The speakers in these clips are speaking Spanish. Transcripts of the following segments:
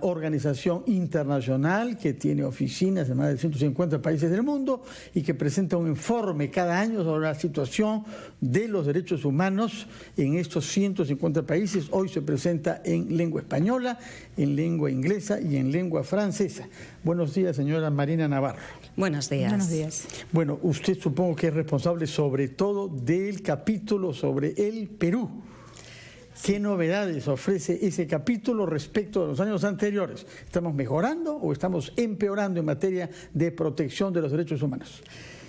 organización internacional que tiene oficinas en más de 150 países del mundo y que presenta un informe cada año sobre la situación de los derechos humanos en estos 150 países. Hoy se presenta en lengua española, en lengua inglesa y en lengua francesa. Buenos días, señora Marina Navarro. Buenos días. Buenos días. Bueno, usted supongo que es responsable sobre todo del capítulo sobre el Perú. ¿Qué novedades ofrece ese capítulo respecto a los años anteriores? ¿Estamos mejorando o estamos empeorando en materia de protección de los derechos humanos?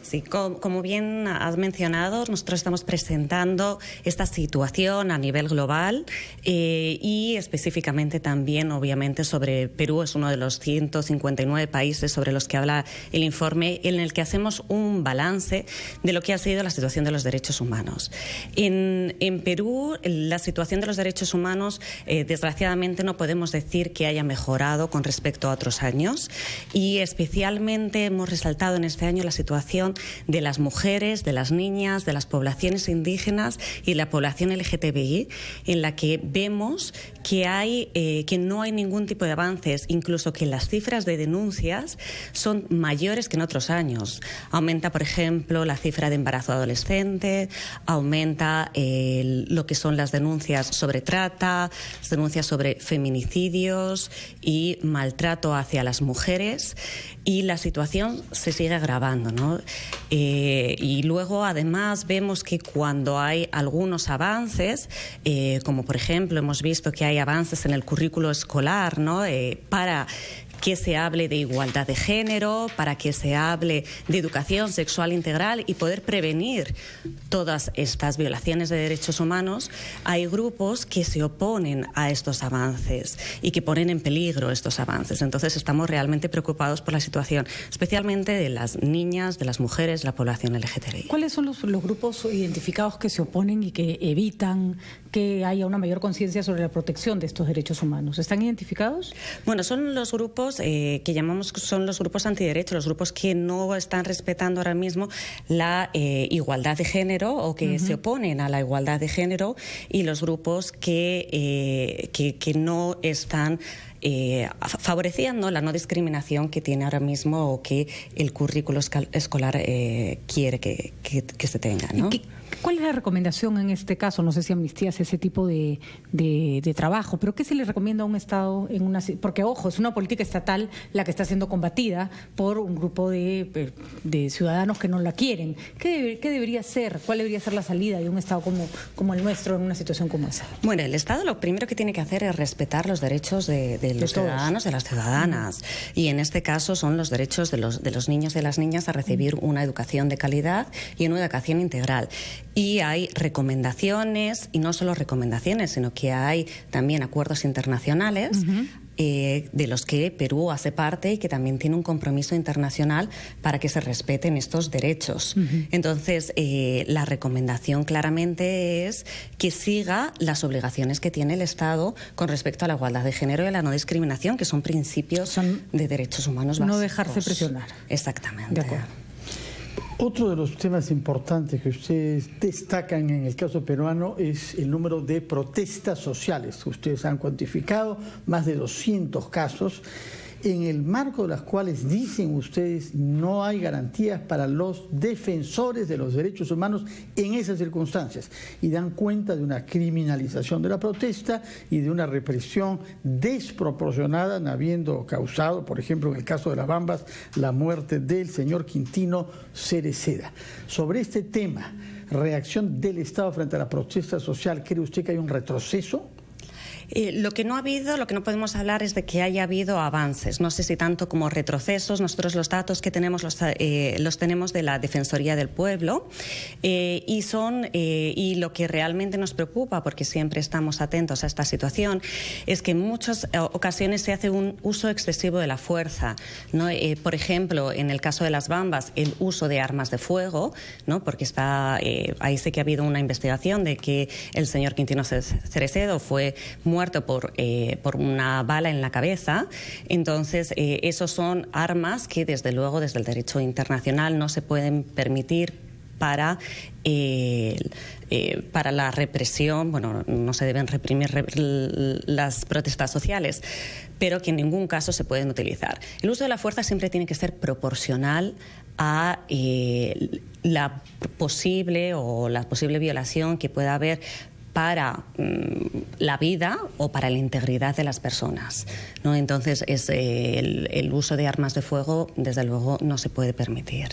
Sí, como bien has mencionado, nosotros estamos presentando esta situación a nivel global y específicamente también, obviamente, sobre Perú. Es uno de los 159 países sobre los que habla el informe, en el que hacemos un balance de lo que ha sido la situación de los derechos humanos. En Perú, la situación de los derechos humanos, desgraciadamente, no podemos decir que haya mejorado con respecto a otros años, y especialmente hemos resaltado en este año la situación de las mujeres, de las niñas, de las poblaciones indígenas y la población LGTBI, en la que vemos que no hay ningún tipo de avances, incluso que las cifras de denuncias son mayores que en otros años. Aumenta, por ejemplo, la cifra de embarazo adolescente, aumenta lo que son las denuncias sobre trata, las denuncias sobre feminicidios y maltrato hacia las mujeres, y la situación se sigue agravando, ¿no? Y luego, además, vemos que cuando hay algunos avances, como por ejemplo hemos visto que hay avances en el currículo escolar, ¿no? Para que se hable de igualdad de género, para que se hable de educación sexual integral y poder prevenir todas estas violaciones de derechos humanos, hay grupos que se oponen a estos avances y que ponen en peligro estos avances. Entonces estamos realmente preocupados por la situación, especialmente de las niñas, de las mujeres, de la población LGTBI. ¿Cuáles son los grupos identificados que se oponen y que evitan que haya una mayor conciencia sobre la protección de estos derechos humanos? ¿Están identificados? Bueno, son los grupos que llamamos, son los grupos antiderechos, los grupos que no están respetando ahora mismo la igualdad de género, o que se oponen a la igualdad de género, y los grupos que no están favoreciendo la no discriminación que tiene ahora mismo, o que el currículo escolar quiere que se tenga, ¿no? ¿Cuál es la recomendación en este caso? No sé si Amnistía hace ese tipo de trabajo, pero ¿qué se le recomienda a un Estado en una? Porque, ojo, es una política estatal la que está siendo combatida por un grupo de ciudadanos que no la quieren. ¿Qué debería ser? ¿Cuál debería ser la salida de un Estado como el nuestro en una situación como esa? Bueno, el Estado lo primero que tiene que hacer es respetar los derechos de los ciudadanos, de las ciudadanas. Y en este caso son los derechos de los niños y de las niñas a recibir una educación de calidad y una educación integral. Y hay recomendaciones, y no solo recomendaciones, sino que hay también acuerdos internacionales de los que Perú hace parte, y que también tiene un compromiso internacional para que se respeten estos derechos. Entonces, la recomendación claramente es que siga las obligaciones que tiene el Estado con respecto a la igualdad de género y a la no discriminación, que son principios de derechos humanos básicos. No dejarse presionar. Exactamente. De acuerdo. Otro de los temas importantes que ustedes destacan en el caso peruano es el número de protestas sociales. Ustedes han cuantificado más de 200 casos, en el marco de las cuales, dicen ustedes, no hay garantías para los defensores de los derechos humanos en esas circunstancias, y dan cuenta de una criminalización de la protesta y de una represión desproporcionada, habiendo causado, por ejemplo, en el caso de las Bambas, la muerte del señor Quintino Cereceda. Sobre este tema, reacción del Estado frente a la protesta social, ¿cree usted que hay un retroceso? Lo que no podemos hablar es de que haya habido avances. No sé si tanto como retrocesos. Nosotros los datos que tenemos los tenemos de la Defensoría del Pueblo, y lo que realmente nos preocupa, porque siempre estamos atentos a esta situación, es que en muchas ocasiones se hace un uso excesivo de la fuerza, ¿no? Por ejemplo, en el caso de las Bambas, el uso de armas de fuego, ¿no? Porque ahí sí que ha habido una investigación de que el señor Quintino Cereceda fue muerto por una bala en la cabeza. Entonces, esos son armas que, desde luego, desde el derecho internacional no se pueden permitir para la represión. Bueno, no se deben reprimir las protestas sociales, pero que en ningún caso se pueden utilizar. El uso de la fuerza siempre tiene que ser proporcional a la posible violación que pueda haber para la vida o para la integridad de las personas, ¿no? Entonces, el uso de armas de fuego, desde luego, no se puede permitir.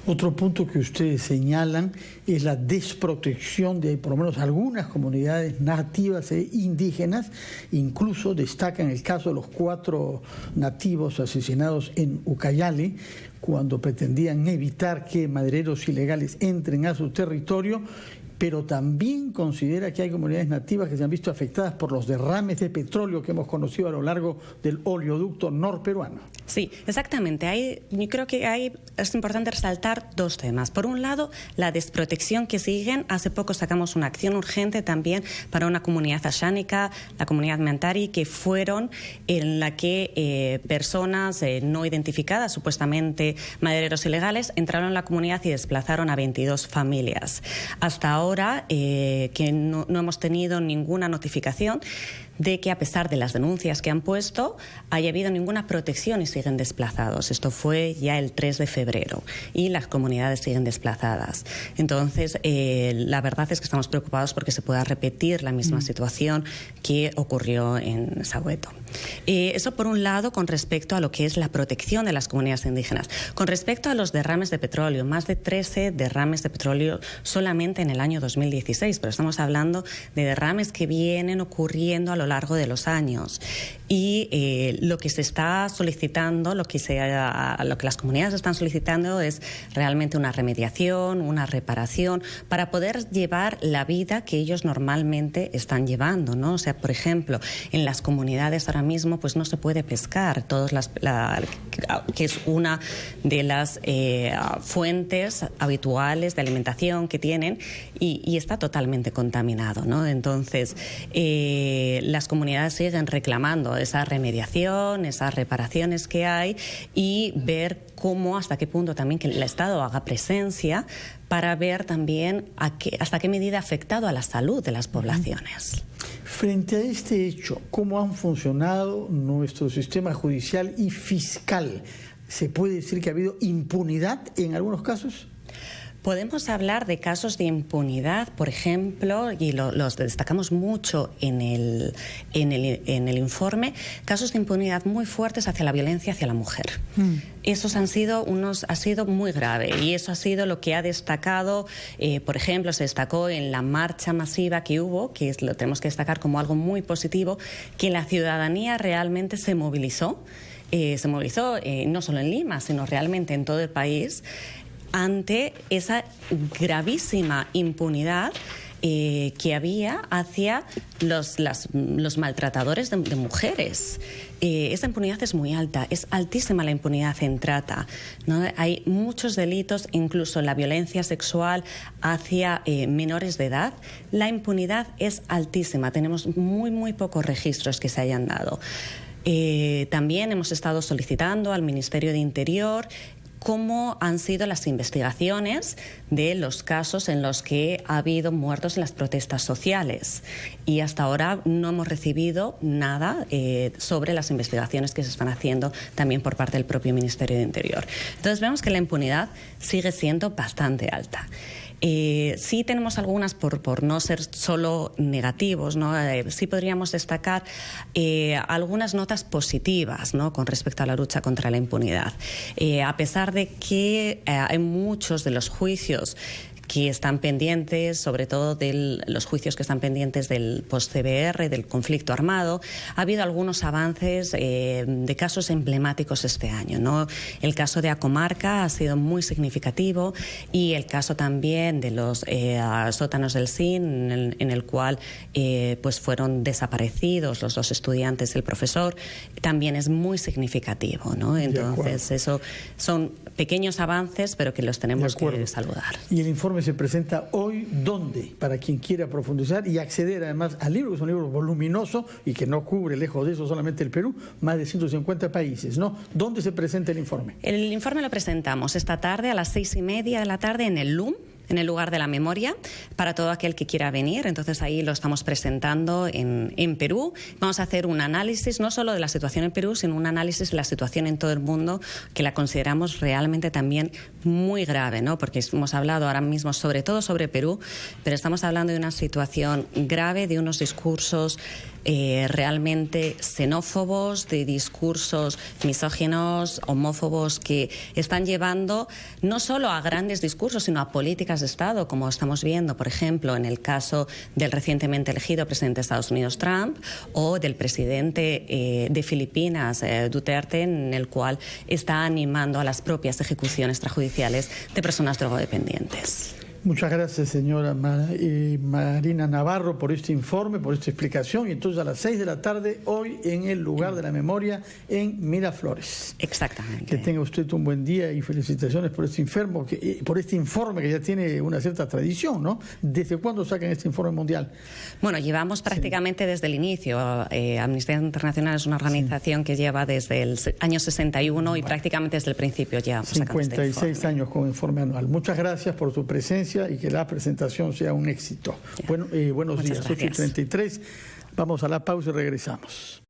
Otro punto que ustedes señalan es la desprotección de por lo menos algunas comunidades nativas e indígenas. Incluso destacan el caso de los 4 nativos asesinados en Ucayali, cuando pretendían evitar que madereros ilegales entren a su territorio, pero también considera que hay comunidades nativas que se han visto afectadas por los derrames de petróleo que hemos conocido a lo largo del oleoducto norperuano. Sí, exactamente. Yo creo que es importante resaltar 2 temas. Por un lado, la desprotección que siguen. Hace poco sacamos una acción urgente también para una comunidad ashánica, la comunidad Mentari, que fueron en la que personas no identificadas, supuestamente madereros ilegales, entraron en la comunidad y desplazaron a 22 familias. Hasta ahora que no hemos tenido ninguna notificación de que, a pesar de las denuncias que han puesto, haya habido ninguna protección y siguen desplazados. Esto fue ya el 3 de febrero y las comunidades siguen desplazadas. Entonces, la verdad es que estamos preocupados porque se pueda repetir la misma situación que ocurrió en Sahueto. Eso por un lado con respecto a lo que es la protección de las comunidades indígenas. Con respecto a los derrames de petróleo, más de 13 derrames de petróleo solamente en el año 2016, pero estamos hablando de derrames que vienen ocurriendo a lo largo de los años. Y lo que se está solicitando, lo que las comunidades están solicitando es realmente una remediación, una reparación, para poder llevar la vida que ellos normalmente están llevando, ¿no? O sea, por ejemplo, en las comunidades ahora mismo pues no se puede pescar, que es una de las fuentes habituales de alimentación que tienen, y está totalmente contaminado, ¿no? Entonces, las comunidades siguen reclamando esa remediación, esas reparaciones que hay, y ver cómo, hasta qué punto también que el Estado haga presencia para ver también hasta qué medida ha afectado a la salud de las poblaciones. Frente a este hecho, ¿cómo han funcionado nuestro sistema judicial y fiscal? ¿Se puede decir que ha habido impunidad en algunos casos? Podemos hablar de casos de impunidad, por ejemplo, y los destacamos mucho en el informe, casos de impunidad muy fuertes hacia la violencia hacia la mujer. Esos ha sido muy grave, y eso ha sido lo que ha destacado, por ejemplo, se destacó en la marcha masiva que hubo, lo tenemos que destacar como algo muy positivo, que la ciudadanía realmente se movilizó no solo en Lima, sino realmente en todo el país, ante esa gravísima impunidad que había hacia los maltratadores de mujeres. Esa impunidad es muy alta, es altísima la impunidad en trata, ¿no? Hay muchos delitos, incluso la violencia sexual hacia menores de edad. La impunidad es altísima, tenemos muy pocos registros que se hayan dado. También hemos estado solicitando al Ministerio de Interior cómo han sido las investigaciones de los casos en los que ha habido muertos en las protestas sociales. Y hasta ahora no hemos recibido nada sobre las investigaciones que se están haciendo también por parte del propio Ministerio de Interior. Entonces vemos que la impunidad sigue siendo bastante alta. Sí tenemos algunas, por no ser solo negativos, ¿no? Sí podríamos destacar algunas notas positivas, ¿no?, con respecto a la lucha contra la impunidad. A pesar de que hay muchos de los juicios que están pendientes, sobre todo de los juicios que están pendientes del post-CBR, del conflicto armado, ha habido algunos avances de casos emblemáticos este año, ¿no? El caso de Acomarca ha sido muy significativo, y el caso también de los sótanos del SIN, en el cual pues fueron desaparecidos los 2 estudiantes y el profesor, también es muy significativo, ¿no? Entonces, eso son pequeños avances, pero que los tenemos que saludar. Y el informe se presenta hoy, ¿dónde? Para quien quiera profundizar y acceder además al libro, que es un libro voluminoso y que no cubre, lejos de eso, solamente el Perú, más de 150 países, ¿no? ¿Dónde se presenta el informe? El informe lo presentamos esta tarde a las 6:30 de la tarde en el LUM, en el lugar de la memoria para todo aquel que quiera venir. Entonces ahí lo estamos presentando en Perú. Vamos a hacer un análisis no solo de la situación en Perú, sino un análisis de la situación en todo el mundo, que la consideramos realmente también muy grave, ¿no? Porque hemos hablado ahora mismo sobre todo sobre Perú, pero estamos hablando de una situación grave, de unos discursos realmente xenófobos, de discursos misóginos, homófobos, que están llevando no solo a grandes discursos, sino a políticas de Estado, como estamos viendo, por ejemplo, en el caso del recientemente elegido presidente de Estados Unidos, Trump, o del presidente de Filipinas, Duterte, en el cual está animando a las propias ejecuciones extrajudiciales de personas drogodependientes. Muchas gracias, señora Marina Navarro, por este informe, por esta explicación. Y entonces a las 6 de la tarde, hoy en el lugar de la memoria en Miraflores. Exactamente. Que tenga usted un buen día y felicitaciones por este informe que ya tiene una cierta tradición, ¿no? ¿Desde cuándo sacan este informe mundial? Bueno, llevamos prácticamente desde el inicio. Amnistía Internacional es una organización que lleva desde el año 61 y prácticamente desde el principio ya. 56 años con informe anual. Muchas gracias por su presencia y que la presentación sea un éxito. Buenos días, 8:33. Vamos a la pausa y regresamos.